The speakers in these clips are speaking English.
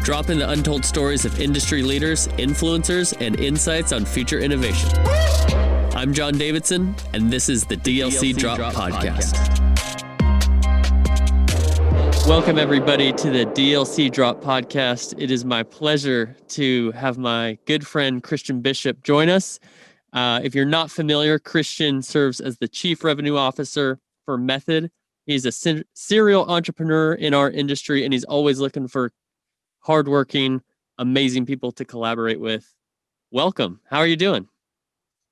Drop in the untold stories of industry leaders, influencers, and insights on future innovation. I'm John Davidson, and this is the DLC Drop Podcast. Welcome, everybody, to the DLC Drop Podcast. It is my pleasure to have my good friend Christian Bishop join us. If you're not familiar, Christian serves as the Chief Revenue Officer for Method. He's a serial entrepreneur in our industry, and he's always looking for hardworking, amazing people to collaborate with. Welcome. How are you doing?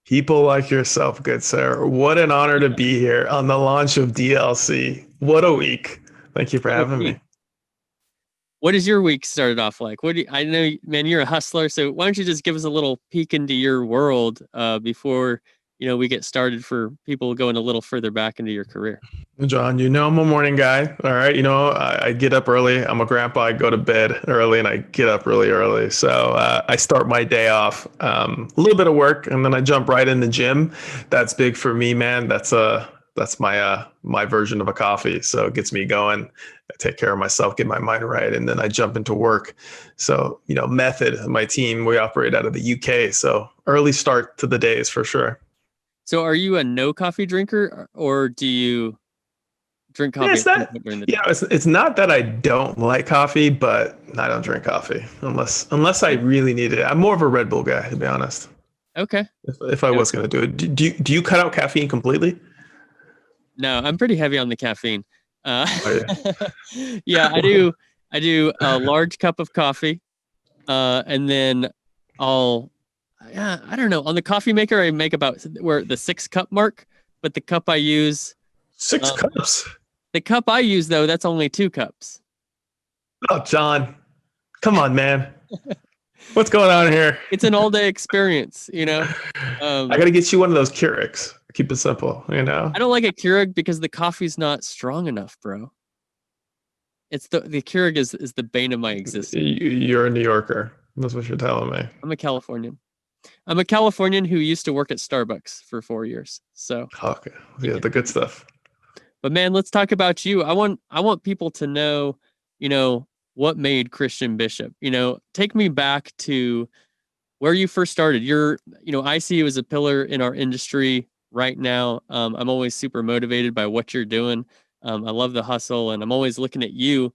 People like yourself, good sir. What an honor to be here on the launch of DLC. What a week. Thank you for having me. What is your week started off like? I know, man, you're a hustler, so why don't you just give us a little peek into your world before we get started for people going a little further back into your career? John, I'm a morning guy. All right. I get up early. I'm a grandpa. I go to bed early and I get up really early. So I start my day off, a little bit of work, and then I jump right in the gym. That's big for me, man. That's my version of a coffee. So it gets me going. I take care of myself, get my mind right, and then I jump into work. So, Method, my team, we operate out of the UK. So early start to the days for sure. So are you a no coffee drinker, or do you drink coffee? It's not that I don't like coffee, but I don't drink coffee unless I really need it. I'm more of a Red Bull guy, to be honest. Okay. If I was going to do it, do you cut out caffeine completely? No, I'm pretty heavy on the caffeine. Yeah, I do a large cup of coffee, and then I don't know. On the coffee maker, I make about the 6 cup mark, but the cup I use 6 cups. The cup I use, though, that's only 2 cups. Oh, John, come on, man. What's going on here? It's an all-day experience, I got to get you one of those Keurigs. Keep it simple, I don't like a Keurig because the coffee's not strong enough, bro. It's the Keurig is the bane of my existence. You're a New Yorker. That's what you're telling me. I'm a Californian. I'm a Californian who used to work at Starbucks for 4 years. So okay, yeah, the good stuff. But man, let's talk about you. I want people to know, what made Christian Bishop. Take me back to where you first started. I see you as a pillar in our industry right now. I'm always super motivated by what you're doing. I love the hustle, and I'm always looking at you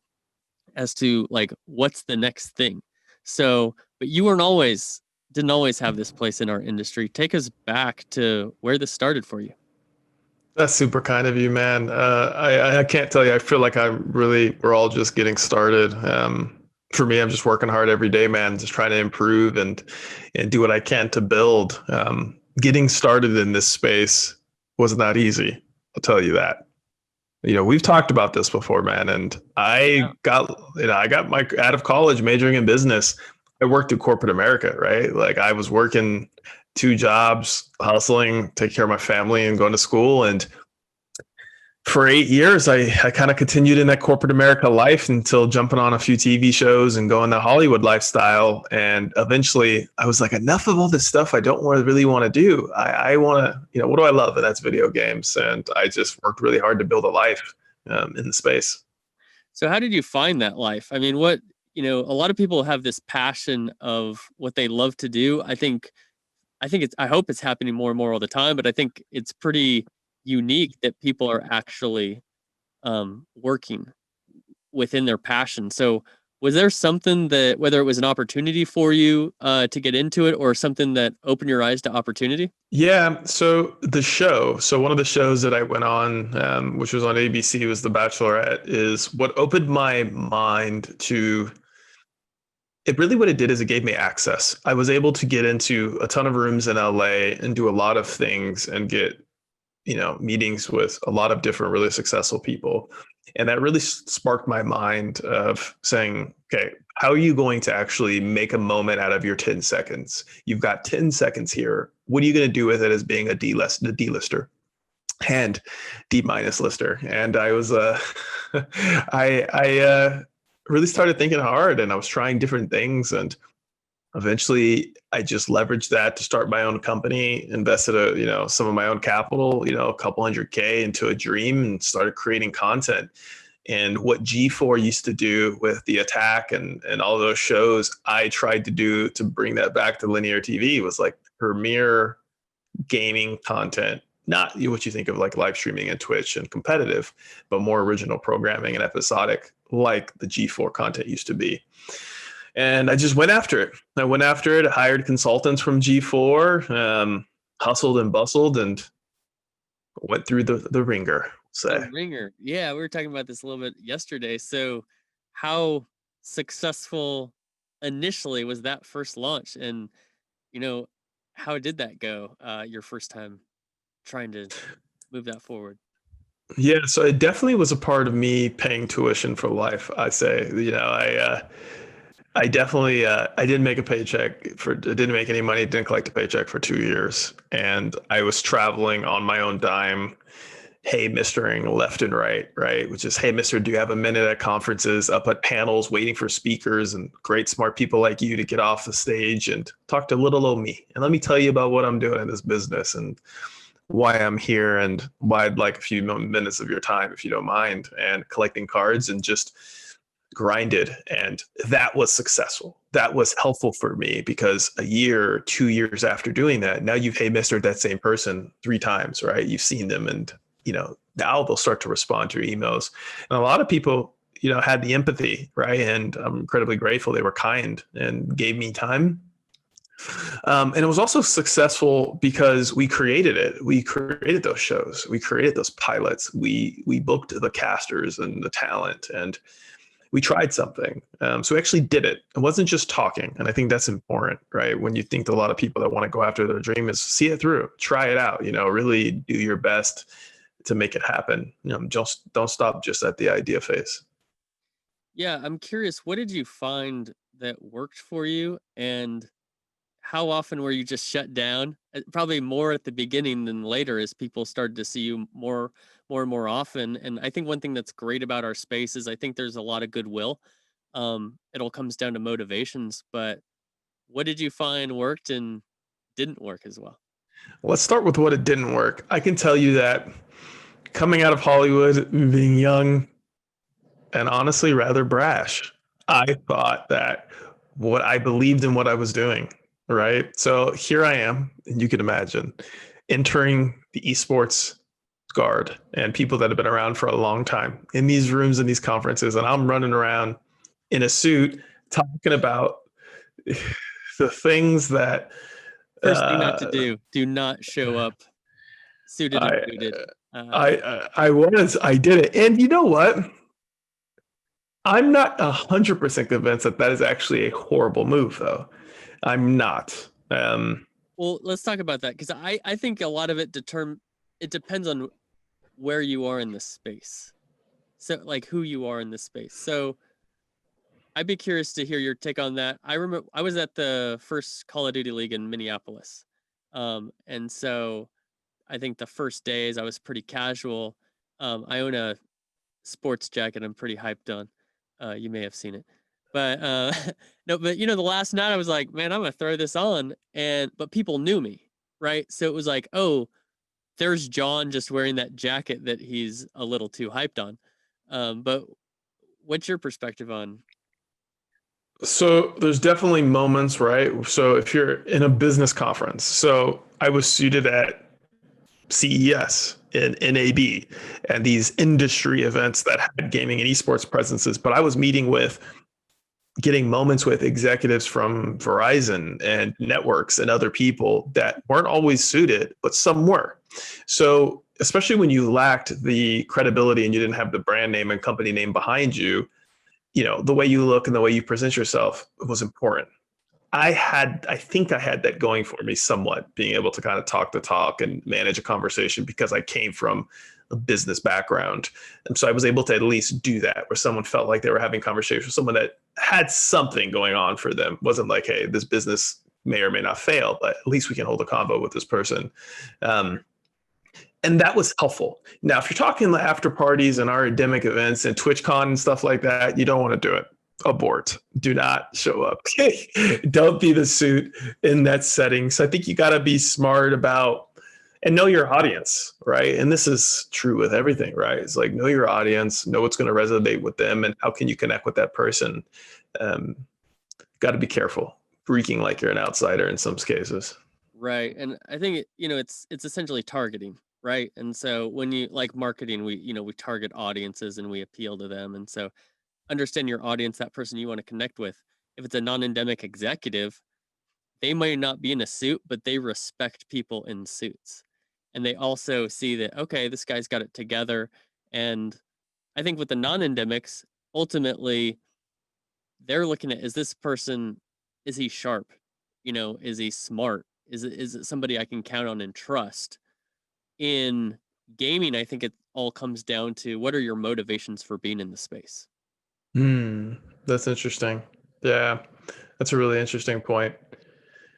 as to what's the next thing. So, but you didn't always have this place in our industry. Take us back to where this started for you. That's super kind of you, man. I can't tell you. I feel like we're all just getting started. For me, I'm just working hard every day, man, just trying to improve and do what I can to build. Getting started in this space wasn't that easy. I'll tell you that. We've talked about this before, man. And I got out of college majoring in business. I worked in corporate America, right? Like I was working 2 jobs, hustling, take care of my family and going to school. And for 8 years, I kind of continued in that corporate America life until jumping on a few TV shows and going the Hollywood lifestyle. And eventually I was like, enough of all this stuff I don't really want to do. I want to, what do I love? And that's video games. And I just worked really hard to build a life in the space. So how did you find that life? I mean, a lot of people have this passion of what they love to do. I hope it's happening more and more all the time, but I think it's pretty unique that people are actually working within their passion. So was there something that, whether it was an opportunity for you to get into it or something that opened your eyes to opportunity? Yeah. So one of the shows that I went on, which was on ABC, was The Bachelorette, is what opened my mind to what it did is it gave me access. I was able to get into a ton of rooms in LA and do a lot of things and get, meetings with a lot of different really successful people. And that really sparked my mind of saying, okay, how are you going to actually make a moment out of your 10 seconds? You've got 10 seconds here. What are you going to do with it as being the D-lister and D-minus lister? And I was, I really started thinking hard, and I was trying different things, and eventually I just leveraged that to start my own company, invested some of my own capital, a couple $100K into a dream, and started creating content. And what G4 used to do with the Attack and all those shows, I tried to do to bring that back to linear TV, was like premier gaming content, not what you think of like live streaming and Twitch and competitive, but more original programming and episodic, like the G4 content used to be. And I just went after it. I went after it, hired consultants from G4, hustled and bustled, and went through the ringer. The ringer. Yeah, we were talking about this a little bit yesterday. So how successful initially was that first launch? And, you know, how did that go your first time trying to move that forward? Yeah, so it definitely was a part of me paying tuition for life. I say, I definitely I didn't make a paycheck for, I didn't make any money, didn't collect a paycheck for 2 years, and I was traveling on my own dime. Hey, mistering left and right, which is, hey, mister, do you have a minute at conferences, up at panels, waiting for speakers and great smart people like you to get off the stage and talk to little old me? And let me tell you about what I'm doing in this business and why I'm here and why I'd like a few minutes of your time, if you don't mind, and collecting cards and just grinded. And that was successful. That was helpful for me because a year, 2 years after doing that, now you've, hey, mister, that same person 3 times, right? You've seen them, and now they'll start to respond to your emails. And a lot of people, had the empathy, right? And I'm incredibly grateful. They were kind and gave me time. And it was also successful because we created it. We created those shows. We created those pilots. We booked the casters and the talent, and we tried something. So we actually did it. It wasn't just talking. And I think that's important, right? When you think that a lot of people that want to go after their dream is see it through, try it out, really do your best to make it happen. Just don't stop just at the idea phase. Yeah, I'm curious, what did you find that worked for you? And how often were you just shut down? Probably more at the beginning than later as people started to see you more and more often. And I think one thing that's great about our space is I think there's a lot of goodwill. It all comes down to motivations, but what did you find worked and didn't work as well? Let's start with what it didn't work. I can tell you that coming out of Hollywood, being young, and honestly rather brash, I thought that what I believed in what I was doing, right? So here I am, and you can imagine entering the esports guard and people that have been around for a long time in these rooms and these conferences, and I'm running around in a suit talking about the things that First thing not to do not show up suited and booted. I did it. And you know what? I'm not 100% convinced that is actually a horrible move, though. I'm not. Well, let's talk about that, because I think a lot of it depends on where you are in the space. So, like, who you are in this space. So I'd be curious to hear your take on that. I remember I was at the first Call of Duty League in Minneapolis. And so I think the first days I was pretty casual. I own a sports jacket I'm pretty hyped on. You may have seen it. But no, but the last night I was like, man, I'm gonna throw this on, but people knew me, right? So it was like, oh, there's John just wearing that jacket that he's a little too hyped on. But what's your perspective on? So there's definitely moments, right? So if you're in a business conference, so I was suited at CES in NAB and these industry events that had gaming and esports presences, but I was getting moments with executives from Verizon and networks and other people that weren't always suited, but some were. So especially when you lacked the credibility and you didn't have the brand name and company name behind you, the way you look and the way you present yourself was important. I think I had that going for me somewhat, being able to kind of talk the talk and manage a conversation because I came from a business background. And so I was able to at least do that, where someone felt like they were having conversation with someone that had something going on for them. It wasn't like, hey, this business may or may not fail, but at least we can hold a convo with this person. And that was helpful. Now, if you're talking the after parties and our endemic events and TwitchCon and stuff like that, you don't want to do it. Abort. Do not show up. Don't be the suit in that setting. So I think you got to be smart about And know your audience, right? And this is true with everything, right? It's like know your audience, know what's going to resonate with them, and how can you connect with that person. Um, Got to be careful, freaking like you're an outsider in some cases. Right. And I think it's essentially targeting, right? And so when you like marketing, we target audiences and we appeal to them. And so understand your audience, that person you want to connect with. If it's a non-endemic executive, they might not be in a suit, but they respect people in suits. And they also see that, okay, this guy's got it together. And I think with the non-endemics, ultimately they're looking at, is this person, is he sharp? Is he smart? Is it somebody I can count on and trust? In gaming, I think it all comes down to what are your motivations for being in the space. Hmm, that's interesting. Yeah, that's a really interesting point.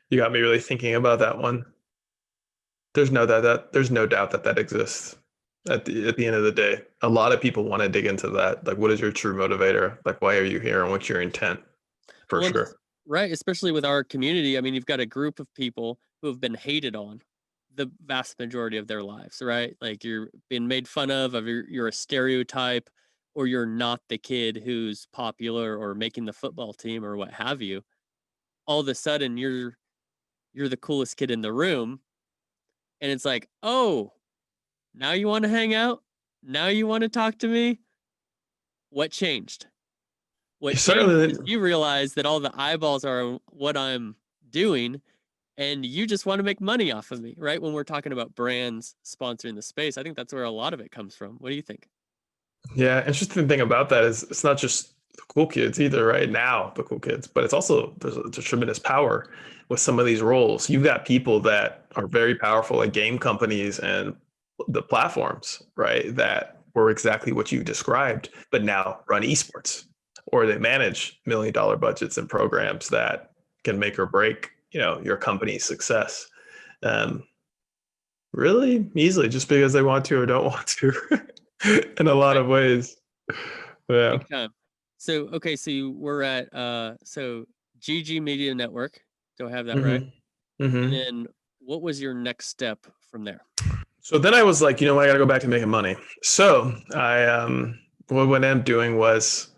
You got me really thinking about that one. There's no doubt that that exists. At the end of the day, a lot of people want to dig into that. Like, what is your true motivator? Like, why are you here, and what's your intent? For Well, sure. right, especially with our community. I mean, you've got a group of people who have been hated on the vast majority of their lives, right? Like you're being made fun of you're a stereotype, or you're not the kid who's popular or making the football team or what have you. All of a sudden, you're the coolest kid in the room, and it's like, oh, now you want to hang out? Now you want to talk to me? What changed? What changed is Certainly. you realize that all the eyeballs are what I'm doing, and you just want to make money off of me, right? When we're talking about brands sponsoring the space, I think that's where a lot of it comes from. What do you think? Yeah, interesting thing about that is it's not just the cool kids either, right? Now, the cool kids, but it's also there's a tremendous power with some of these roles. You've got people that are very powerful at game companies and the platforms, right? That were exactly what you described, but now run esports, or they manage $1 million budgets and programs that can make or break, your company's success. Um, Really easily, just because they want to or don't want to, in a lot Right. of ways. Yeah. Big time. So okay, so you were at GG Media Network. Do I have that right? hmm And hmm then what was your next step from there? So then I was like, you know what, I got to go back to making money. So what I ended up doing was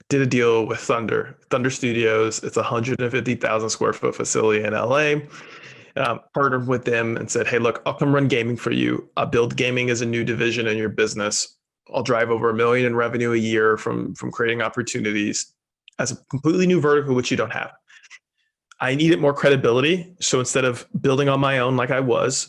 did a deal with Thunder Studios. It's a 150,000 square foot facility in LA. Partnered with them and said, hey, look, I'll come run gaming for you. I'll build gaming as a new division in your business. I'll drive over $1 million in revenue a year from creating opportunities as a completely new vertical, which you don't have. I needed more credibility. So instead of building on my own like I was,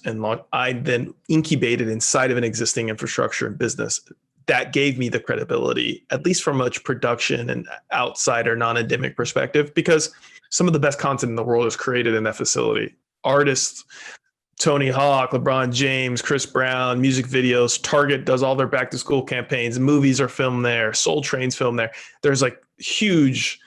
I then incubated inside of an existing infrastructure and business. That gave me the credibility, at least from a production and outsider, non-endemic perspective, because some of the best content in the world is created in that facility. Artists, Tony Hawk, LeBron James, Chris Brown, music videos, Target does all their back to school campaigns, movies are filmed there, Soul Train's filmed there. There's like huge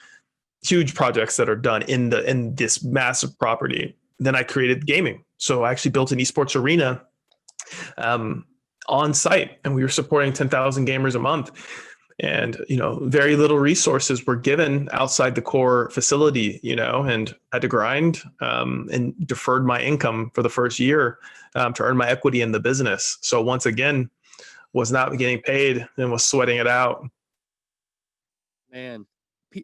projects that are done in this massive property. Then I created gaming. So I actually built an esports arena um, on site, and we were supporting 10,000 gamers a month. And very little resources were given outside the core facility, and had to grind and deferred my income for the first year to earn my equity in the business. So once again, was not getting paid and was sweating it out. Man,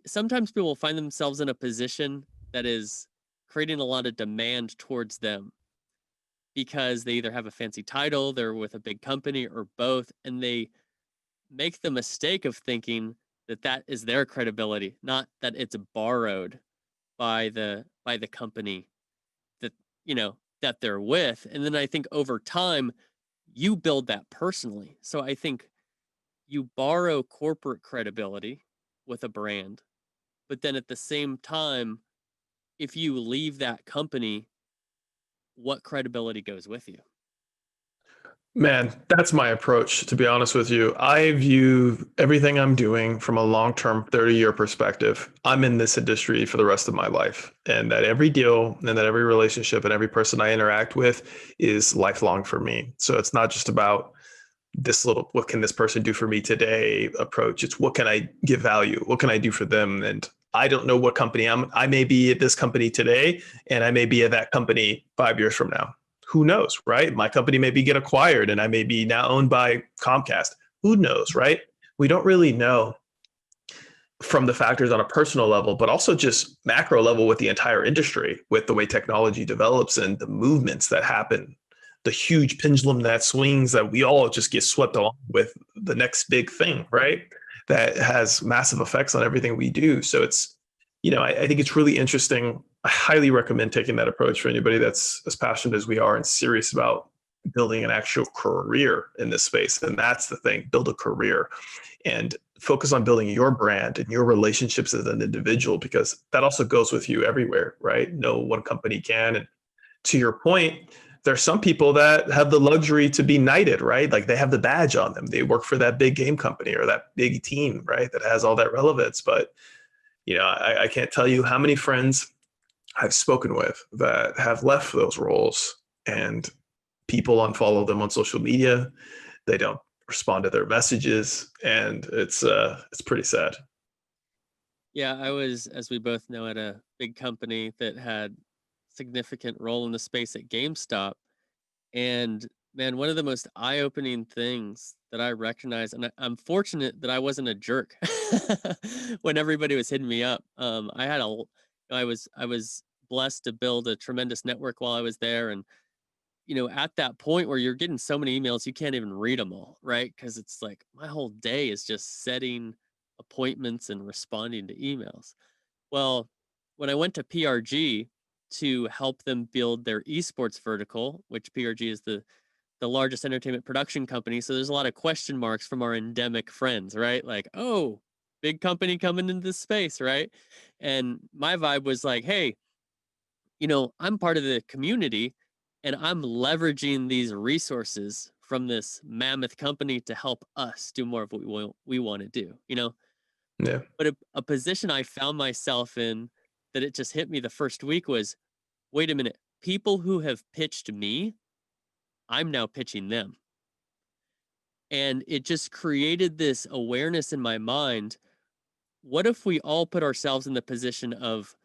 sometimes people find themselves in a position that is creating a lot of demand towards them because they either have a fancy title, they're with a big company, or both, and they make the mistake of thinking that that is their credibility, not that it's borrowed by the company that that they're with. And then I think over time you build that personally. So I think you borrow corporate credibility with a brand, but then at the same time, if you leave that company, what credibility goes with you? Man, that's my approach, to be honest with you. I view everything I'm doing from a long term 30-year perspective. I'm in this industry for the rest of my life, and that every deal and that every relationship and every person I interact with is lifelong for me. So it's not just about what can this person do for me today approach. It's what can I give value? What can I do for them? And I don't know what company I may be at this company today, and I may be at that company 5 years from now. Who knows, right? My company maybe get acquired and I may be now owned by Comcast. Who knows, right? We don't really know from the factors on a personal level, but also just macro level with the entire industry, with the way technology develops and the movements that happen, the huge pendulum that swings that we all just get swept along with the next big thing, right? That has massive effects on everything we do. So it's, I think it's really interesting. I highly recommend taking that approach for anybody that's as passionate as we are and serious about building an actual career in this space. And that's the thing, build a career and focus on building your brand and your relationships as an individual, because that also goes with you everywhere, right? No one company can. And to your point, there's some people that have the luxury to be knighted, right? Like they have the badge on them. They work for that big game company or that big team, right? That has all that relevance. But, I can't tell you how many friends I've spoken with that have left those roles and people unfollow them on social media. They don't respond to their messages, and it's pretty sad. Yeah, I was, as we both know, at a big company that had significant role in the space at GameStop. And man, one of the most eye-opening things that I recognize, and I'm fortunate that I wasn't a jerk when everybody was hitting me up. I was blessed to build a tremendous network while I was there, and at that point where you're getting so many emails, you can't even read them all, right? Because it's like my whole day is just setting appointments and responding to emails. Well, when I went to PRG to help them build their esports vertical, which PRG is the largest entertainment production company, so there's a lot of question marks from our endemic friends, right? Like, oh, big company coming into this space, right? And my vibe was like, hey, I'm part of the community and I'm leveraging these resources from this mammoth company to help us do more of what we want to do. Yeah. But a position I found myself in that it just hit me the first week was, wait a minute, people who have pitched me, I'm now pitching them. And it just created this awareness in my mind. What if we all put ourselves in the position of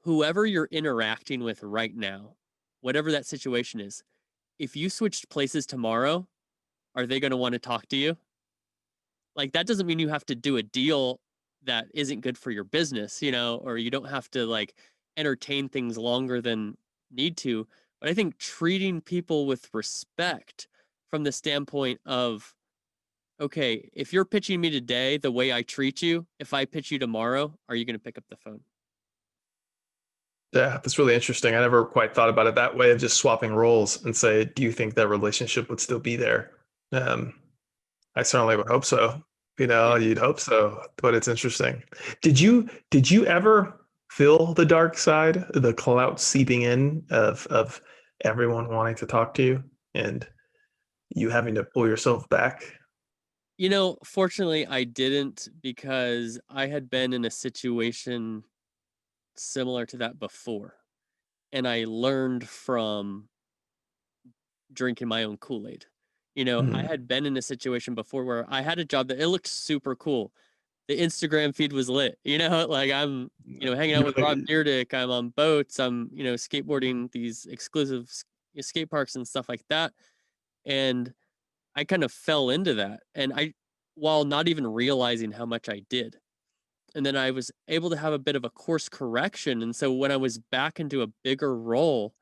whoever you're interacting with right now, whatever that situation is, if you switched places tomorrow, are they going to want to talk to you? Like, that doesn't mean you have to do a deal that isn't good for your business, or you don't have to like entertain things longer than need to. But I think treating people with respect from the standpoint of, okay, if you're pitching me today the way I treat you, if I pitch you tomorrow, are you going to pick up the phone? Yeah, that's really interesting. I never quite thought about it that way of just swapping roles and say, do you think that relationship would still be there? Um, I certainly would hope so. Yeah. You'd hope so, but it's interesting. Did you ever feel the dark side, the clout seeping in of everyone wanting to talk to you and you having to pull yourself back? Fortunately, I didn't, because I had been in a situation similar to that before. And I learned from drinking my own Kool-Aid. I Mhm. had been in a situation before where I had a job that it looked super cool. The Instagram feed was lit, like I'm, hanging out You're with Rob like, Dyrdek, I'm on boats, I'm, skateboarding these exclusive skate parks and stuff like that. And I kind of fell into that. And while not even realizing how much I did. And then I was able to have a bit of a course correction. And so when I was back into a bigger role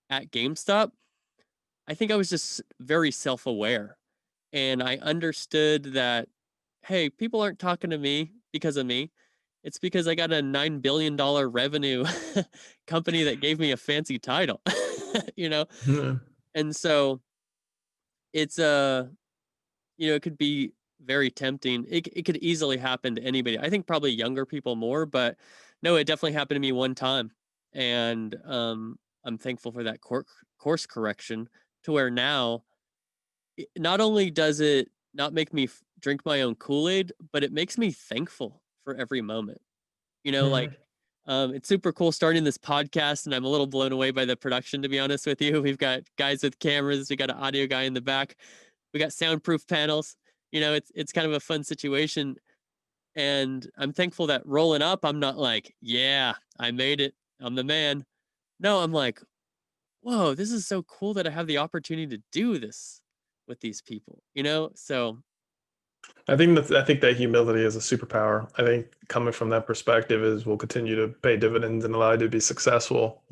at GameStop, I think I was just very self aware. And I understood that, hey, people aren't talking to me because of me. It's because I got a $9 billion revenue company that gave me a fancy title, you know? "Hmm, And so it's it could be very tempting. It could easily happen to anybody. I think probably younger people more, but no, it definitely happened to me one time. And I'm thankful for that course correction to where now not only does it not make me drink my own Kool-Aid, but it makes me thankful for every moment. hmm." Like it's super cool starting this podcast, and I'm a little blown away by the production, to be honest with you. We've got guys with cameras, we got an audio guy in the back, we got soundproof panels. It's kind of a fun situation. And I'm thankful that rolling up, I'm not like, yeah, I made it, I'm the man. No, I'm like, whoa, this is so cool that I have the opportunity to do this with these people, you know? So I think that humility is a superpower. I think coming from that perspective is will continue to pay dividends and allow you to be successful.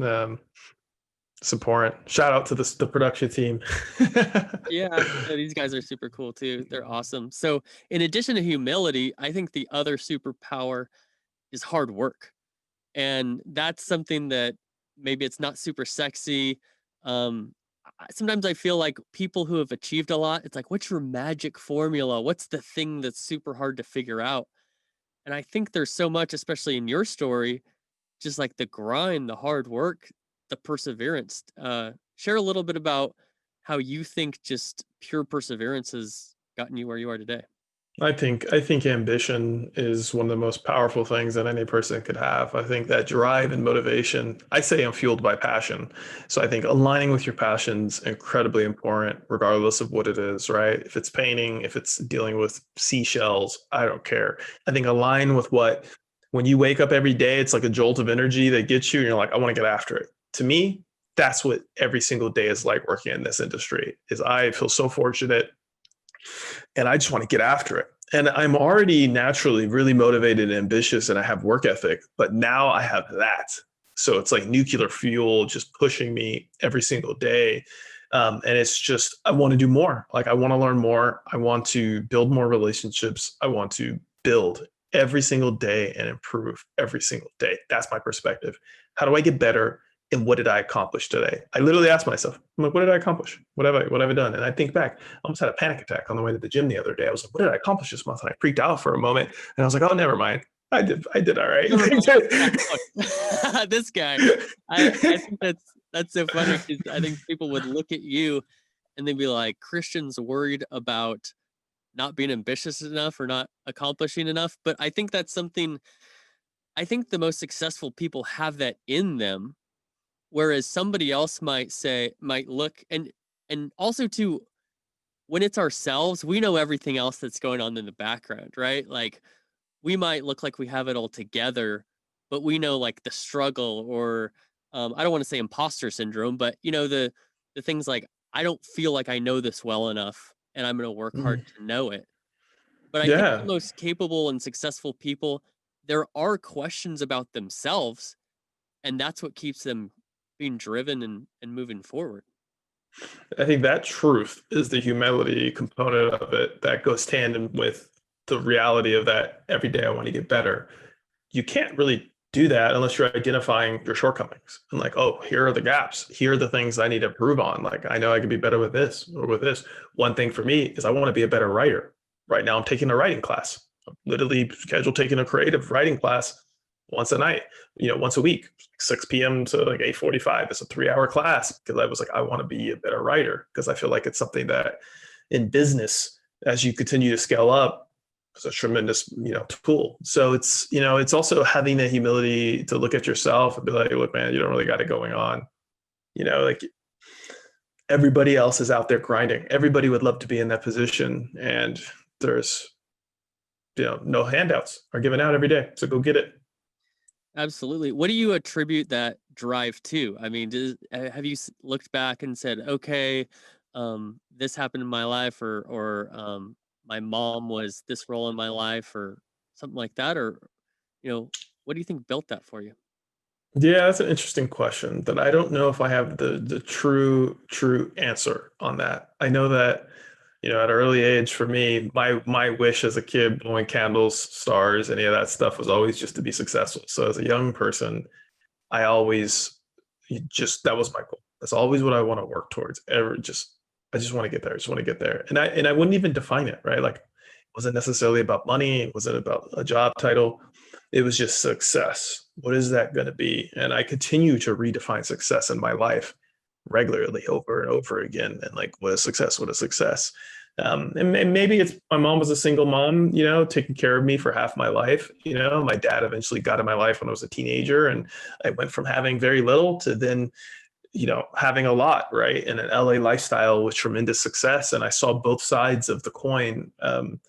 It's important. Shout out to the production team. yeah, no, these guys are super cool too. They're awesome. So in addition to humility, I think the other superpower is hard work. And that's something that maybe it's not super sexy. Sometimes I feel like people who have achieved a lot, it's like, what's your magic formula? What's the thing that's super hard to figure out? And I think there's so much, especially in your story, just like the grind, the hard work, the perseverance. Share a little bit about how you think just pure perseverance has gotten you where you are today. I think ambition is one of the most powerful things that any person could have. I think that drive and motivation, I say I'm fueled by passion. So I think aligning with your passion's incredibly important, regardless of what it is, right? If it's painting, if it's dealing with seashells, I don't care. I think align with what when you wake up every day, it's like a jolt of energy that gets you and you're like, I want to get after it. To me, that's what every single day is like working in this industry. Is I feel so fortunate and I just want to get after it. And I'm already naturally really motivated and ambitious and I have work ethic, but now I have that. So it's like nuclear fuel just pushing me every single day. And it's just, I want to do more. Like, I want to learn more. I want to build more relationships. I want to build every single day and improve every single day. That's my perspective. How do I get better? And what did I accomplish today? I literally ask myself, I'm like, what did I accomplish? What have I done? And I think back, I almost had a panic attack on the way to the gym the other day. I was like, what did I accomplish this month? And I freaked out for a moment. And I was like, oh, never mind. I did all right. Never mind. Yeah, look, this guy. I think that's so funny because I think people would look at you and they'd be like, Christian's worried about not being ambitious enough or not accomplishing enough. But I think that's something I think the most successful people have that in them, whereas somebody else might look and also too when it's ourselves, we know everything else that's going on in the background, right? Like we might look like we have it all together, but we know like the struggle or I don't want to say imposter syndrome, but you know the things like I don't feel like I know this well enough and I'm going to work hard Mm. to know it. But I think the Yeah. most capable and successful people, there are questions about themselves, and that's what keeps them being driven and moving forward. I think that truth is the humility component of it that goes tandem with the reality of that every day I want to get better. You can't really do that unless you're identifying your shortcomings and like, oh, here are the gaps. Here are the things I need to improve on. Like, I know I could be better with this or with this. One thing for me is I want to be a better writer. Right now, I'm taking a writing class. I'm literally scheduled taking a creative writing class once a night, once a week, 6 p.m. to like 8:45. It's a 3 hour class because I was like, I want to be a better writer because I feel like it's something that in business, as you continue to scale up, it's a tremendous, tool. So it's also having the humility to look at yourself and be like, look, man, you don't really got it going on. Like everybody else is out there grinding. Everybody would love to be in that position. And there's, no handouts are given out every day. So go get it. Absolutely. What do you attribute that drive to? I mean, have you looked back and said, okay, this happened in my life, or my mom was this role in my life, or something like that, or what do you think built that for you? Yeah, that's an interesting question that I don't know if I have the true answer on that. I know that, at an early age for me, my wish as a kid, blowing candles, stars, any of that stuff was always just to be successful. So as a young person, I always just that was my goal. That's always what I want to work towards. I just want to get there. I just want to get there. And I wouldn't even define it, right? Like it wasn't necessarily about money, it wasn't about a job title. It was just success. What is that going to be? And I continue to redefine success in my life regularly over and over again. And like, what is success? What is success? And maybe it's my mom was a single mom, taking care of me for half my life. My dad eventually got in my life when I was a teenager, and I went from having very little to then, having a lot, right? In an LA lifestyle with tremendous success. And I saw both sides of the coin of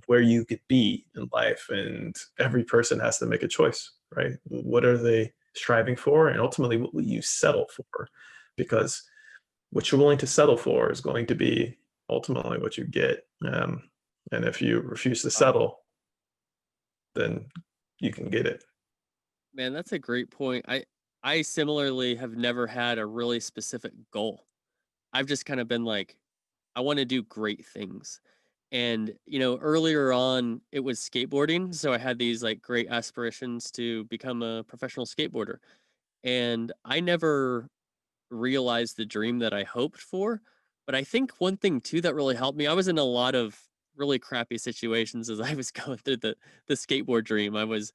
where you could be in life. And every person has to make a choice, right? What are they striving for? And ultimately, what will you settle for? because what you're willing to settle for is going to be ultimately what you get. And if you refuse to Wow. settle, then you can get it. Man, that's a great point. I similarly have never had a really specific goal. I've just kind of been like, I want to do great things. And, earlier on it was skateboarding. So I had these like great aspirations to become a professional skateboarder. And I never realized the dream that I hoped for. But I think one thing too that really helped me, I was in a lot of really crappy situations as I was going through the skateboard dream. I was,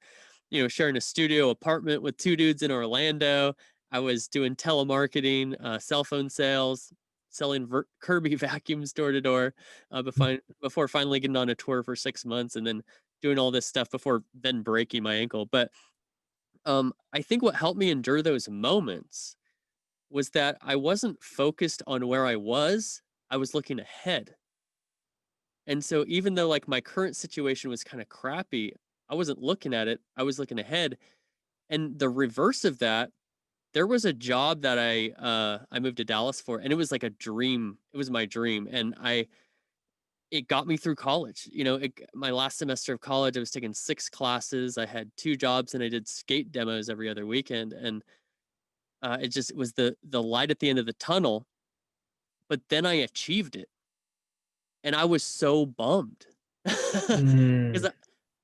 sharing a studio apartment with two dudes in Orlando. I was doing telemarketing, cell phone sales, selling Kirby vacuums door to door, before finally getting on a tour for 6 months and then doing all this stuff before then breaking my ankle. But I think what helped me endure those moments was that I wasn't focused on where I was looking ahead. And so even though like my current situation was kind of crappy, I wasn't looking at it, I was looking ahead. And the reverse of that, there was a job that I moved to Dallas for, and it was like a dream. It was my dream, and I it got me through college. My last semester of college, I was taking 6 classes. I had 2 jobs, and I did skate demos every other weekend. And it was the light at the end of the tunnel. But then I achieved it, and I was so bummed Mm, because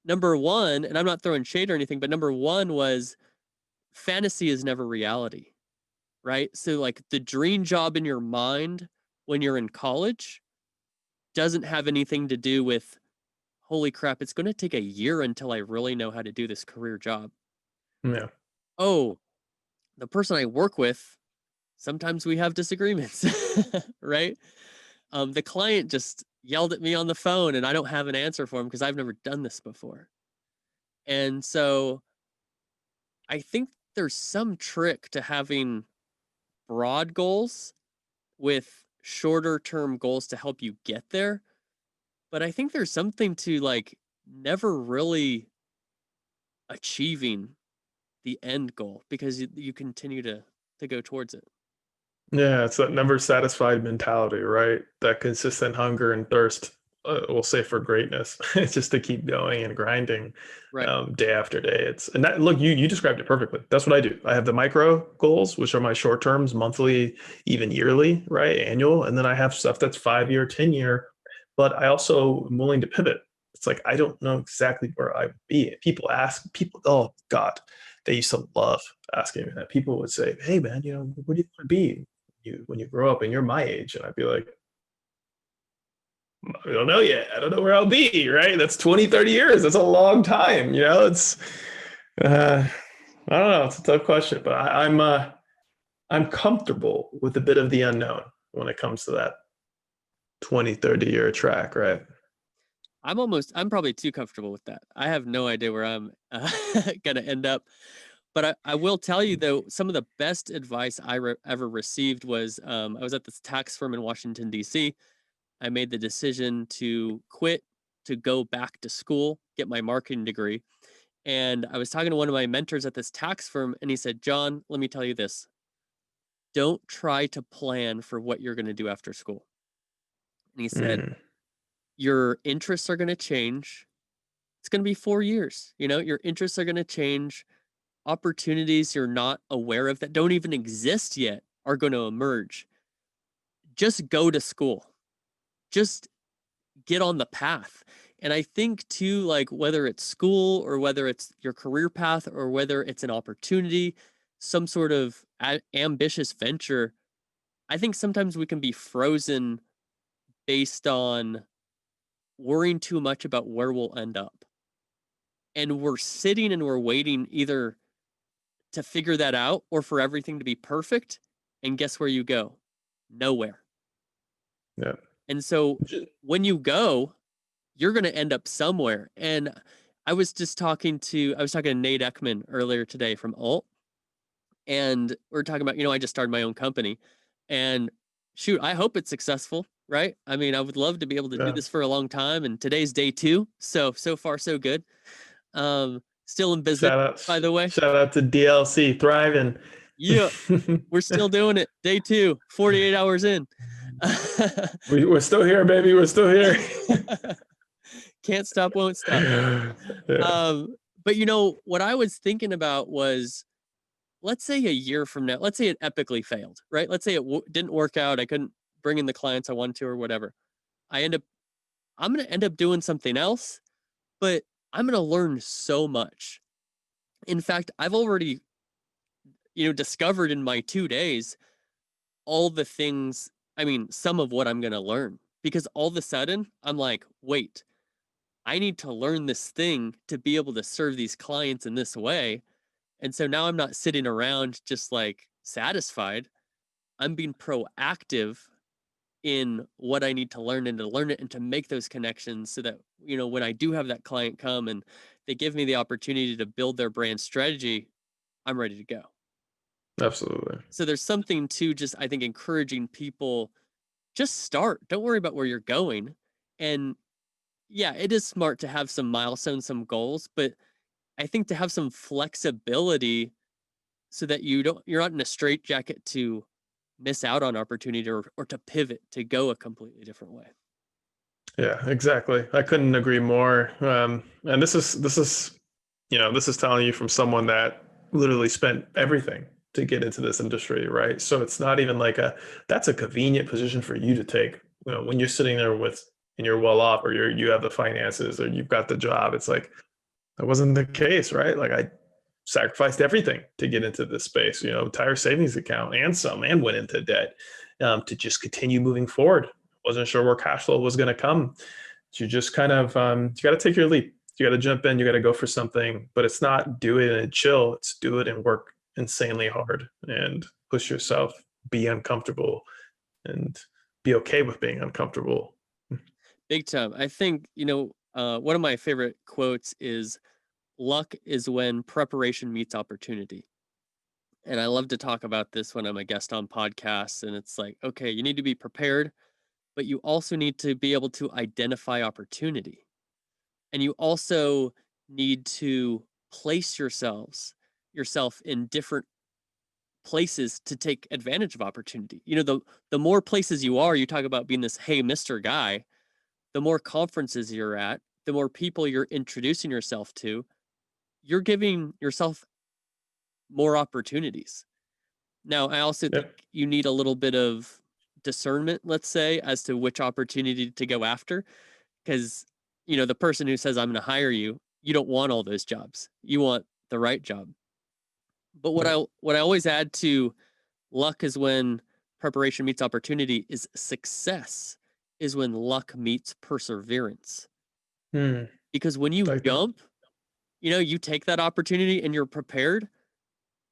number one, and I'm not throwing shade or anything, but number one was fantasy is never reality, right? So like the dream job in your mind when you're in college doesn't have anything to do with holy crap, it's going to take a year until I really know how to do this career job. yeah. Oh, the person I work with, sometimes we have disagreements, right? The client just yelled at me on the phone and I don't have an answer for him because I've never done this before. And so I think there's some trick to having broad goals with shorter term goals to help you get there. But I think there's something to like never really achieving the end goal because you continue to go towards it. Yeah, it's that never satisfied mentality, right? That consistent hunger and thirst, we'll say for greatness. It's just to keep going and grinding Right. day after day. And that look, you described it perfectly. That's what I do. I have the micro goals, which are my short terms, monthly, even yearly, right? Annual. And then I have stuff that's 5 year, 10 year, but I also am willing to pivot. It's like I don't know exactly where I would be. People ask people, oh God, they used to love asking me that. People would say, hey man, where do you want to be when you grow up and you're my age? And I'd be like, I don't know yet. I don't know where I'll be, right? That's 20, 30 years. That's a long time. It's I don't know. It's a tough question, but I'm comfortable with a bit of the unknown when it comes to that 20, 30 year track, right? I'm probably too comfortable with that. I have no idea where I'm going to end up. But I will tell you, though, some of the best advice ever received was I was at this tax firm in Washington, D.C. I made the decision to quit, to go back to school, get my marketing degree. And I was talking to one of my mentors at this tax firm, and he said, John, let me tell you this. Don't try to plan for what you're going to do after school. And he said, Mm, your interests are going to change. It's going to be 4 years. Your interests are going to change. Opportunities you're not aware of that don't even exist yet are going to emerge. Just go to school. Just get on the path. And I think too, like whether it's school or whether it's your career path or whether it's an opportunity, some sort of ambitious venture, I think sometimes we can be frozen based on worrying too much about where we'll end up. And we're sitting and we're waiting either to figure that out or for everything to be perfect. And guess where you go? Nowhere. yeah. And so when you go, you're going to end up somewhere. And I was talking to Nate Eckman earlier today from Alt, and we are talking about, I just started my own company, and shoot, I hope it's successful, right? I mean, I would love to be able to do Yeah. this for a long time, and today's day 2, so far so good. Still in business, Shout out, by the way. shout out to DLC thriving. Yeah, we're still doing it. Day 2, 48 hours in. We're still here, baby. We're still here. Can't stop, won't stop. Yeah. But what I was thinking about was, let's say a year from now, let's say it epically failed, right? Let's say it didn't work out. I couldn't bring in the clients I wanted to or whatever. I'm going to end up doing something else, but I'm going to learn so much. In fact, I've already, discovered in my 2 days all the things, I mean, some of what I'm going to learn, because all of a sudden I'm like, wait, I need to learn this thing to be able to serve these clients in this way. And so now I'm not sitting around just like satisfied. I'm being proactive in what I need to learn and to learn it and to make those connections so that, when I do have that client come and they give me the opportunity to build their brand strategy, I'm ready to go. Absolutely. So there's something to just, I think, encouraging people, just start. Don't worry about where you're going. And yeah, it is smart to have some milestones, some goals, but I think to have some flexibility so that you're not in a straitjacket to miss out on opportunity or to pivot to go a completely different way. Yeah, exactly. I couldn't agree more. And this is telling you from someone that literally spent everything to get into this industry, right? So it's not even like that's a convenient position for you to take. When you're sitting there and you're well off, or you have the finances, or you've got the job. It's like that wasn't the case, right? Like I sacrificed everything to get into this space. Entire savings account and went into debt to just continue moving forward. Wasn't sure where cash flow was going to come. You just kind of you got to take your leap. You got to jump in. You got to go for something. But it's not do it and chill. It's do it and work insanely hard and push yourself. Be uncomfortable and be okay with being uncomfortable. Big time. I think, one of my favorite quotes is, luck is when preparation meets opportunity. And I love to talk about this when I'm a guest on podcasts. And it's like, okay, you need to be prepared, but you also need to be able to identify opportunity. And you also need to place yourself in different places to take advantage of opportunity. The more places you are, you talk about being this, hey, Mr. Guy, the more conferences you're at, the more people you're introducing yourself to, you're giving yourself more opportunities. Now, I also think Yep. you need a little bit of discernment, let's say, as to which opportunity to go after. Because, the person who says, I'm going to hire you, you don't want all those jobs. You want the right job. But Yep. what I always add to luck is when preparation meets opportunity is success is when luck meets perseverance. Hmm. Because when you Like that. jump, you take that opportunity and you're prepared,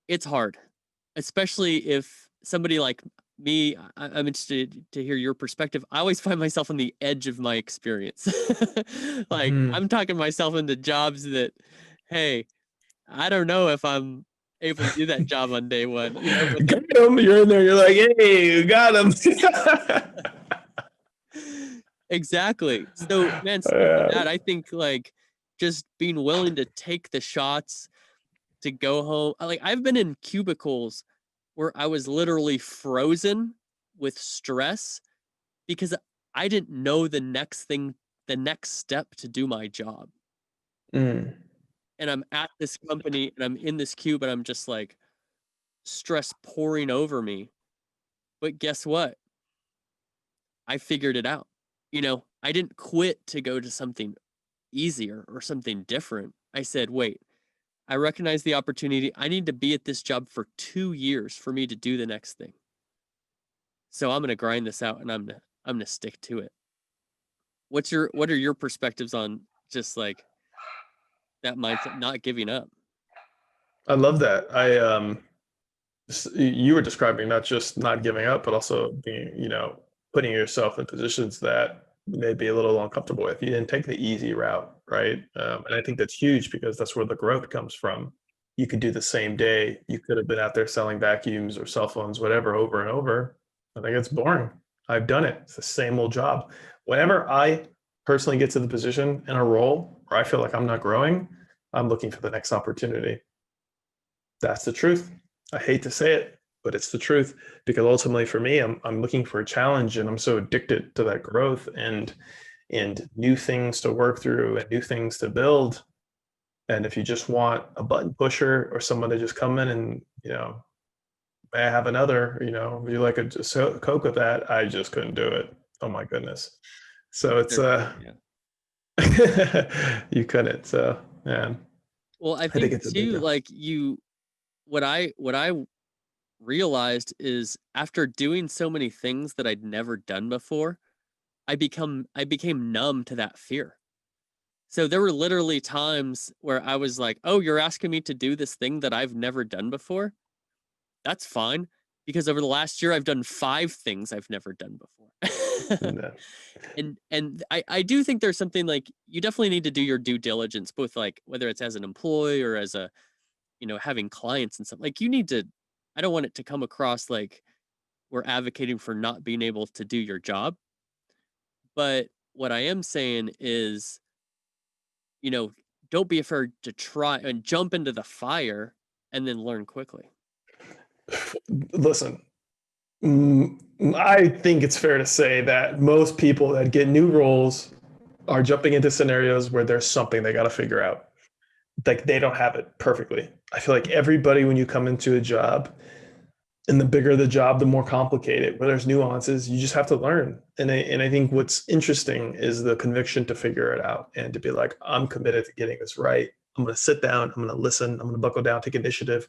it's hard, especially if somebody like me, I'm interested to hear your perspective. I always find myself on the edge of my experience. Like Hmm. I'm talking myself into jobs that, hey, I don't know if I'm able to do that job on day one, but Got him. You're in there. You're like, hey, you got him. exactly. So, man, stuff like Yeah. that, I think like just being willing to take the shots to go home. Like I've been in cubicles where I was literally frozen with stress because I didn't know the next step to do my job. Mm. And I'm at this company and I'm in this cube and I'm just like stress pouring over me. But guess what? I figured it out. I didn't quit to go to something easier or something different. I said, wait, I recognize the opportunity. I need to be at this job for 2 years for me to do the next thing. So I'm gonna grind this out and I'm gonna stick to it. What are your perspectives on just like that mindset, not giving up? I love that. You were describing not just not giving up, but also being, putting yourself in positions that may be a little uncomfortable with. You didn't take the easy route, right? And I think that's huge because that's where the growth comes from. You could do the same day. You could have been out there selling vacuums or cell phones, whatever, over and over. I think it's boring. I've done it. It's the same old job. Whenever I personally get to the position in a role where I feel like I'm not growing, I'm looking for the next opportunity. That's the truth. I hate to say it, but it's the truth because ultimately for me, I'm looking for a challenge and I'm so addicted to that growth and new things to work through and new things to build. And if you just want a button pusher or someone to just come in and, may I have another, would you like a just Coke with that? I just couldn't do it. Oh my goodness. So it's There couldn't, yeah. you couldn't. So yeah, Well, I I think think it's a big too, deal. like what I realized is after doing so many things that I'd never done before, I became numb to that fear. So there were literally times where I was like, "Oh, you're asking me to do this thing that I've never done before? That's fine." Because over the last year I've done 5 things I've never done before. And, And I do think there's something like you definitely need to do your due diligence, both like whether it's as an employee or as a, having clients and stuff. Like you need to I don't want it to come across like we're advocating for not being able to do your job. But what I am saying is, you know, don't be afraid to try and jump into the fire and then learn quickly. listen, I think it's fair to say that most people that get new roles are jumping into scenarios where there's something they got to figure out. Like they don't have it perfectly. I feel like everybody, when you come into a job, and the bigger the job, the more complicated. Where there's nuances, you just have to learn. And I think what's interesting is the conviction to figure it out and to be like, I'm committed to getting this right. I'm going to sit down. I'm going to listen. I'm going to buckle down, take initiative,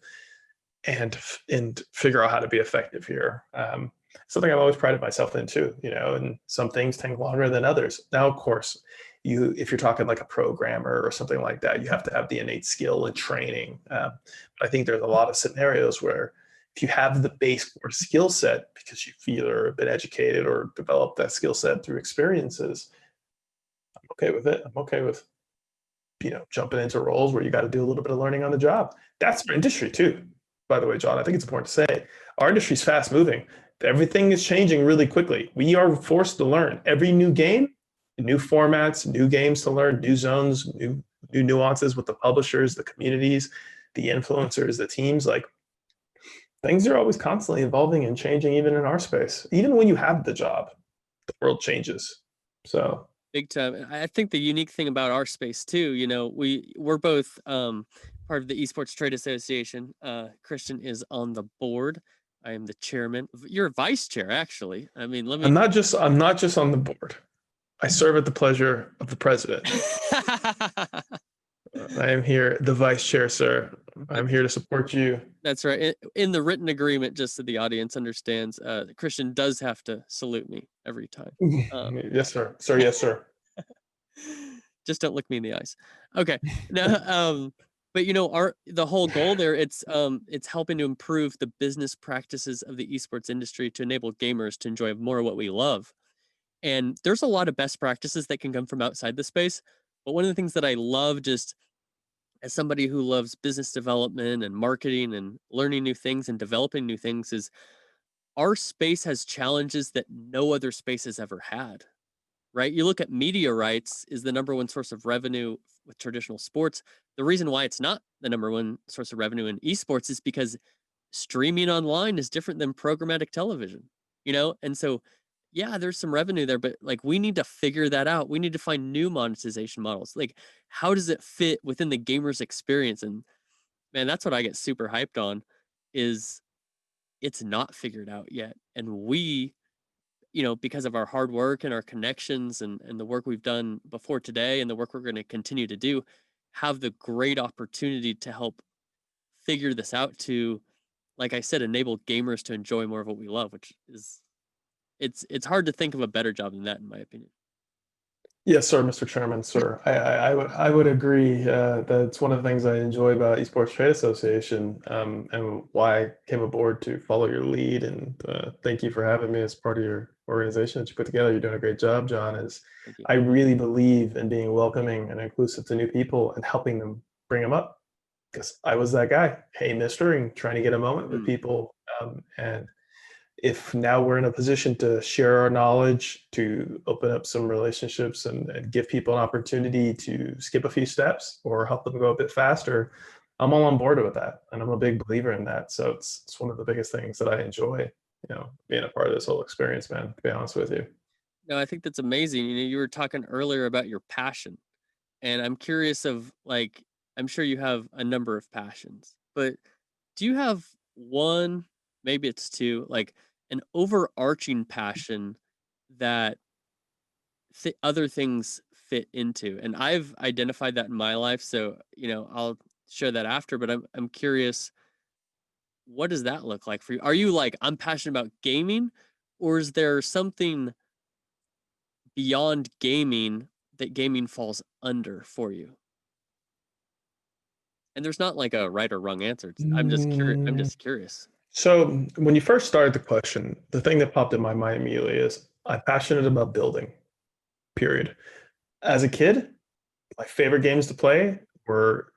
and figure out how to be effective here. Something I've always prided myself in too, and some things take longer than others. Now, of course, if you're talking like a programmer or something like that, you have to have the innate skill and training. But I think there's a lot of scenarios where if you have the base core skill set because you've either been educated or developed that skill set through experiences, I'm okay with it. I'm okay with jumping into roles where you got to do a little bit of learning on the job. That's our industry too, by the way, John. I think it's important to say our industry is fast moving. Everything is changing really quickly. We are forced to learn every new game, new formats, new games to learn, new zones, new nuances with the publishers, the communities, the influencers, the teams. Like things are always constantly evolving and changing, even in our space. Even when you have the job, the world changes. So Big time. I think the unique thing about our space too, we're both part of the Esports Trade Association. Christian is on the board. I am the chairman. You're vice chair, actually. I mean, let me. I'm not just on the board. I serve at the pleasure of the president. I am here, the vice chair, sir. I'm That's here to support you. that's right. In the written agreement, just so the audience understands, Christian does have to salute me every time. Um, Yes, sir. Sir, yes, sir. just don't look me in the eyes. Okay. No, but our the whole goal there, it's helping to improve the business practices of the esports industry to enable gamers to enjoy more of what we love. And there's a lot of best practices that can come from outside the space. But one of the things that I love just as somebody who loves business development and marketing and learning new things and developing new things is our space has challenges that no other space has ever had, right? You look at media rights is the number one source of revenue with traditional sports. The reason why it's not the number one source of revenue in esports is because streaming online is different than programmatic television, And so, yeah, there's some revenue there, but like we need to figure that out. We need to find new monetization models. Like, how does it fit within the gamer's experience? And man, that's what I get super hyped on is it's not figured out yet. And we because of our hard work and our connections and the work we've done before today and the work we're going to continue to do, have the great opportunity to help figure this out to, like I said, enable gamers to enjoy more of what we love, which is it's hard to think of a better job than that, in my opinion. Yes, sir, Mr. Chairman, sir. I would agree that it's one of the things I enjoy about Esports Trade Association, and why I came aboard to follow your lead. And thank you for having me as part of your organization that you put together. You're doing a great job, John. Is Thank you. I really believe in being welcoming and inclusive to new people and helping them bring them up because I was that guy. Hey, Mister, and trying to get a moment with Mm. people, and if now we're in a position to share our knowledge, to open up some relationships and give people an opportunity to skip a few steps or help them go a bit faster, I'm all on board with that, and I'm a big believer in that. So it's one of the biggest things that I enjoy, being a part of this whole experience, man. To be honest with you. No, I think that's amazing. You were talking earlier about your passion, and I'm curious of like, I'm sure you have a number of passions, but do you have one, maybe it's two, like an overarching passion that other things fit into? And I've identified that in my life, so I'll share that after. But I'm curious, what does that look like for you? Are you like, I'm passionate about gaming, or is there something beyond gaming that gaming falls under for you? And there's not like a right or wrong answer. I'm just curious. I'm Mm, just curious. So when you first started the question, the thing that popped in my mind immediately is I'm passionate about building, period. As a kid, my favorite games to play were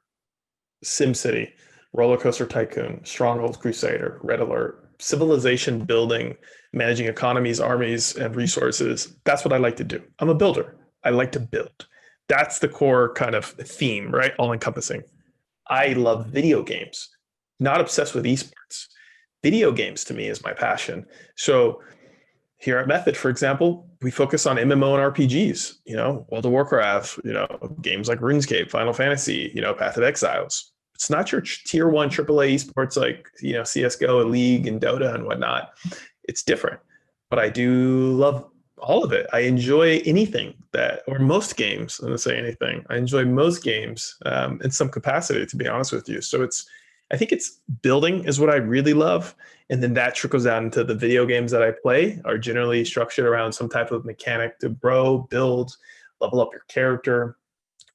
SimCity, Roller Coaster Tycoon, Stronghold Crusader, Red Alert, civilization building, managing economies, armies, and resources. That's what I like to do. I'm a builder. I like to build. That's the core kind of theme, right? All encompassing. I love video games, not obsessed with esports. Video games to me is my passion. So here at Method, for example, we focus on MMO and RPGs, World of Warcraft, games like RuneScape, Final Fantasy, Path of Exiles. It's not your tier one AAA esports like, CSGO and League and Dota and whatnot. It's different, but I do love all of it. I enjoy anything that, or most games, I'm going to say anything. I enjoy most games in some capacity, to be honest with you. So I think it's building is what I really love. And then that trickles down into the video games that I play are generally structured around some type of mechanic to grow, build, level up your character,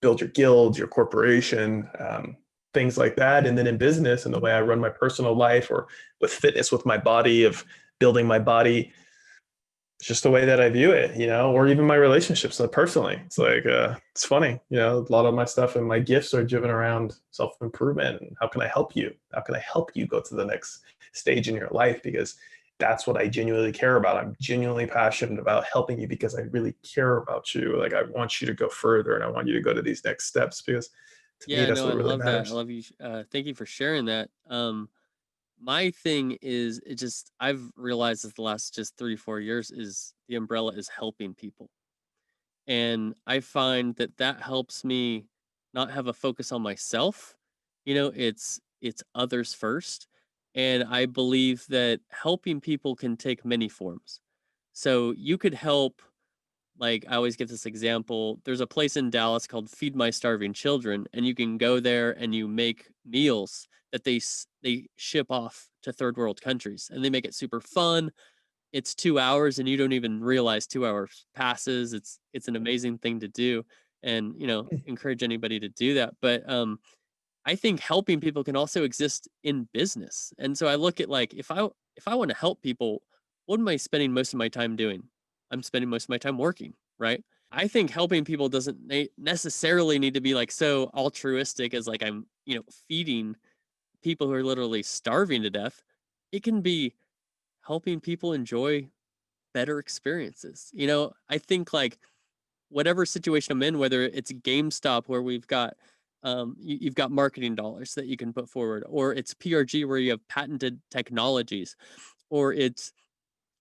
build your guild, your corporation, things like that. And then in business and the way I run my personal life or with fitness with my body of building my body, it's just the way that I view it, or even my relationships personally. It's like, it's funny, a lot of my stuff and my gifts are driven around self improvement. And how can I help you? How can I help you go to the next stage in your life? Because that's what I genuinely care about. I'm genuinely passionate about helping you because I really care about you. Like, I want you to go further and I want you to go to these next steps because to me, Yeah, that's no, I what really love that. I matters. love you. Thank you for sharing that. My thing is, I've realized this the last just 3, 4 years is the umbrella is helping people. And I find that that helps me not have a focus on myself. It's others first. And I believe that helping people can take many forms. So you could help, like I always give this example. There's a place in Dallas called Feed My Starving Children, and you can go there and you make meals that they ship off to third world countries, and they make it super fun. It's 2 hours, and you don't even realize 2 hours passes. It's an amazing thing to do, and encourage anybody to do that. But I think helping people can also exist in business, and so I look at like if I want to help people, what am I spending most of my time doing? I'm spending most of my time working, right? I think helping people doesn't necessarily need to be like so altruistic as like I'm feeding people who are literally starving to death. It can be helping people enjoy better experiences. I think like whatever situation I'm in, whether it's GameStop where we've got you've got marketing dollars that you can put forward, or it's PRG where you have patented technologies, or it's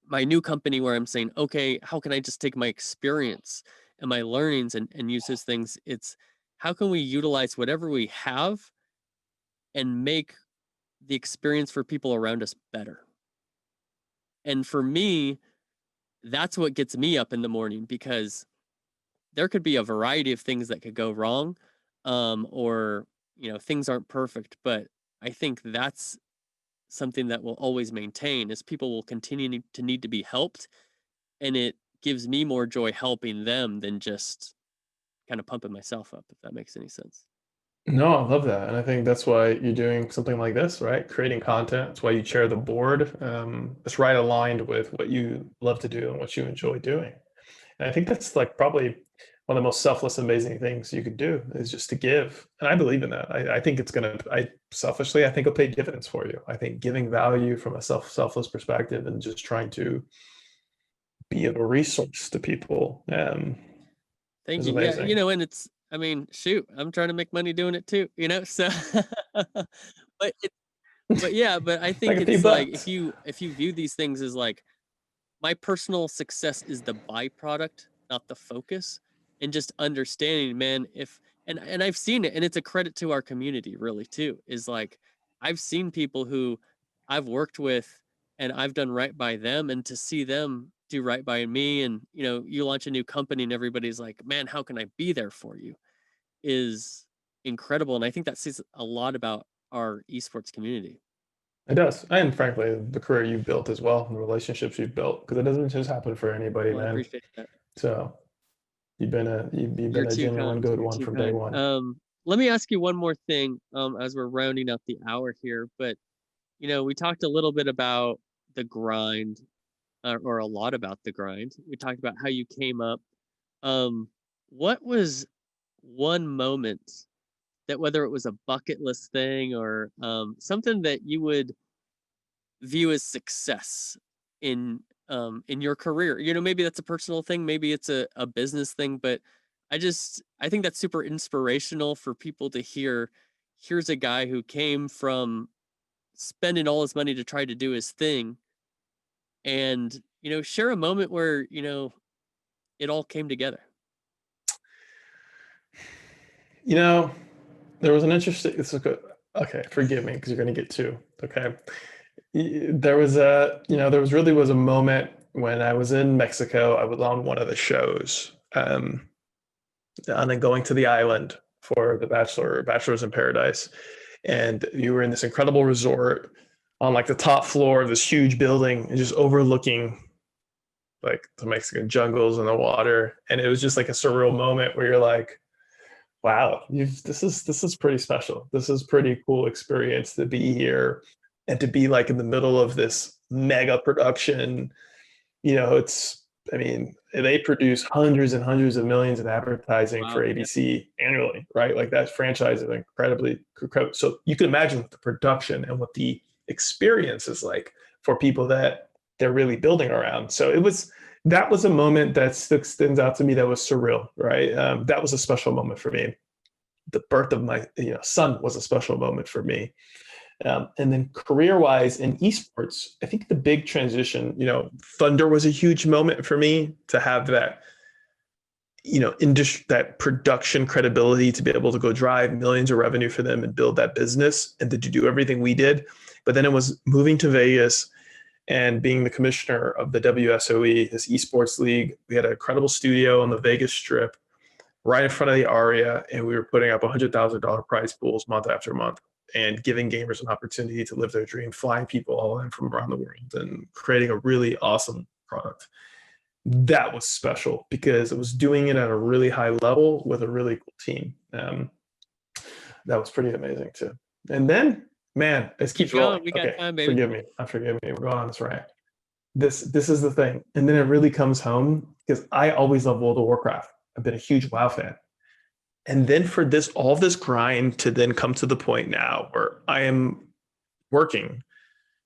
my new company where I'm saying, okay, how can I just take my experience and my learnings and use those things? It's how can we utilize whatever we have and make the experience for people around us better? And for me, that's what gets me up in the morning because there could be a variety of things that could go wrong, or things aren't perfect. But I think that's something that will always maintain is people will continue to need to be helped, and it gives me more joy helping them than just kind of pumping myself up, if that makes any sense. No, I love that. And I think that's why you're doing something like this, right? Creating content. It's why you chair the board. It's right aligned with what you love to do and what you enjoy doing. And I think that's like probably one of the most selfless, amazing things you could do is just to give. And I believe in that. I think it's going to, I think it'll pay dividends for you. I think giving value from a selfless perspective and just trying to be of a resource to people Thank is you. Yeah, amazing. and it's I mean, shoot, I'm trying to make money doing it too, you know? So, but it, but yeah, but I Like think a few it's like bucks. if you view these things as like my personal success is the byproduct, not the focus, and just understanding, man, if and I've seen it, and it's a credit to our community, really, too, is like I've seen people who I've worked with and I've done right by them, and to see them do right by me, and you launch a new company and everybody's like, man, how can I be there for you? Is incredible. And I think that says a lot about our esports community. It does. And frankly, the career you've built as well, and the relationships you've built, because it doesn't just happen for anybody, Well, I man. appreciate that. So you've You're been a too genuine kind. good You're one too from day kind. one. Let me ask you one more thing, as we're rounding up the hour here. But we talked a little bit about the grind, or a lot about the grind. We talked about how you came up. Um, what was one moment that, whether it was a bucket list thing or something that you would view as success in your career? Maybe that's a personal thing, maybe it's a business thing, but I think that's super inspirational for people to hear. Here's a guy who came from spending all his money to try to do his thing, and share a moment where it all came together. You know, there was an interesting. It's okay. Okay, forgive me because you're going to get two. Okay, there was there was a moment when I was in Mexico. I was on one of the shows, and then going to the island for the Bachelors in Paradise, and you were in this incredible resort on like the top floor of this huge building, and just overlooking like the Mexican jungles and the water, and it was just like a surreal moment where you're like, wow, this is pretty special. This is pretty cool experience to be here and to be like in the middle of this mega production. It's, I mean, they produce hundreds and hundreds of millions in advertising for Wow. Yeah. ABC annually, right? Like that franchise is incredibly incredible. So you can imagine what the production and what the experience is like for people that they're really building around. So that was a moment that stands out to me that was surreal, right? That was a special moment for me. The birth of my son was a special moment for me. And then career-wise in esports, I think the big transition, Thunder was a huge moment for me to have that, industry, that production credibility to be able to go drive millions of revenue for them and build that business and to do everything we did. But then it was moving to Vegas and being the commissioner of the WSOE, this esports league. We had an incredible studio on the Vegas Strip right in front of the Aria, and we were putting up $100,000 prize pools month after month and giving gamers an opportunity to live their dream, flying people all in from around the world and creating a really awesome product. That was special because it was doing it at a really high level with a really cool team. That was pretty amazing too. And then, man, this keeps Keep rolling. going. We got Okay, time, baby. forgive me. Forgive me. We're going on this rant. This is the thing, and then it really comes home because I always love World of Warcraft. I've been a huge WoW fan, and then for all this grind to then come to the point now where I am working,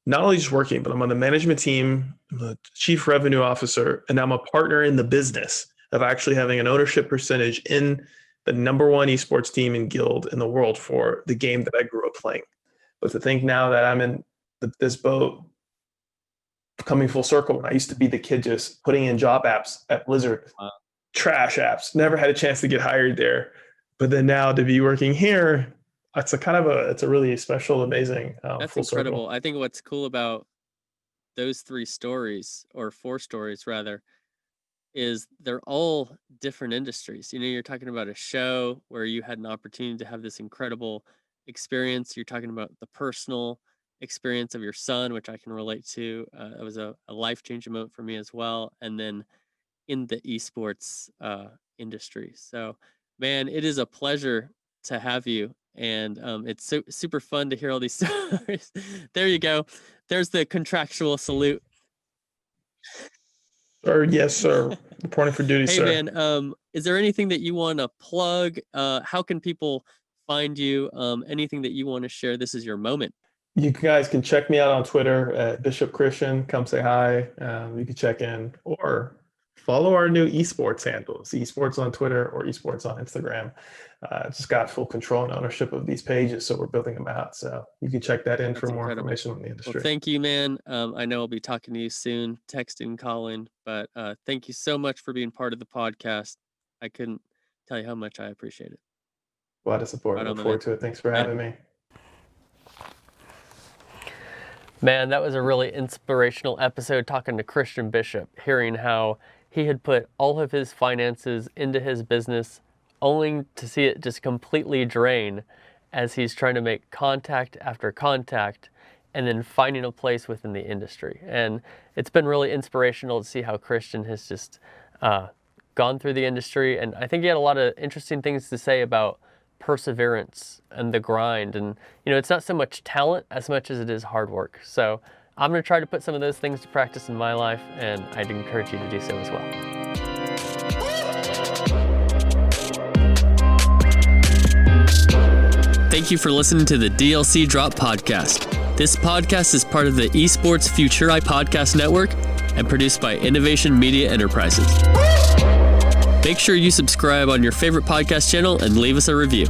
not only just working, but I'm on the management team, I'm the chief revenue officer, and I'm a partner in the business of actually having an ownership percentage in the number one esports team and guild in the world for the game that I grew up playing. But to think now that I'm in this boat coming full circle, when I used to be the kid just putting in job apps at Blizzard, Wow. trash apps, never had a chance to get hired there. But then now to be working here, it's a really special, amazing That's full incredible. circle. I think what's cool about those three stories, or four stories rather, is they're all different industries. You're talking about a show where you had an opportunity to have this incredible experience. You're talking about the personal experience of your son, which I can relate to. It was a life changing moment for me as well. And then in the esports industry. So, man, it is a pleasure to have you. And it's super fun to hear all these stories. There you go. There's the contractual salute. Or yes, sir. Reporting for duty, Hey, sir. man, is there anything that you want to plug? How can people find you? Anything that you want to share? This is your moment. You guys can check me out on Twitter at Bishop Christian. Come say hi. You can check in, or follow our new esports handles, esports on Twitter or esports on Instagram. Just got full control and ownership of these pages, so we're building them out. So you can check that in That's for more incredible. information on the industry. Well, thank you, man. I know I'll be talking to you soon, texting, calling, but thank you so much for being part of the podcast. I couldn't tell you how much I appreciate it. Glad to support. Right on, Look my forward man. to it. Thanks for having me. Man, that was a really inspirational episode talking to Christian Bishop, hearing how he had put all of his finances into his business, only to see it just completely drain as he's trying to make contact after contact and then finding a place within the industry. And it's been really inspirational to see how Christian has just gone through the industry. And I think he had a lot of interesting things to say about perseverance and the grind. And, you know, it's not so much talent as much as it is hard work. So I'm going to try to put some of those things to practice in my life, and I'd encourage you to do so as well. Thank you for listening to the DLC Drop Podcast. This podcast is part of the Esports Futuri Podcast Network and produced by Innovation Media Enterprises. Make sure you subscribe on your favorite podcast channel and leave us a review.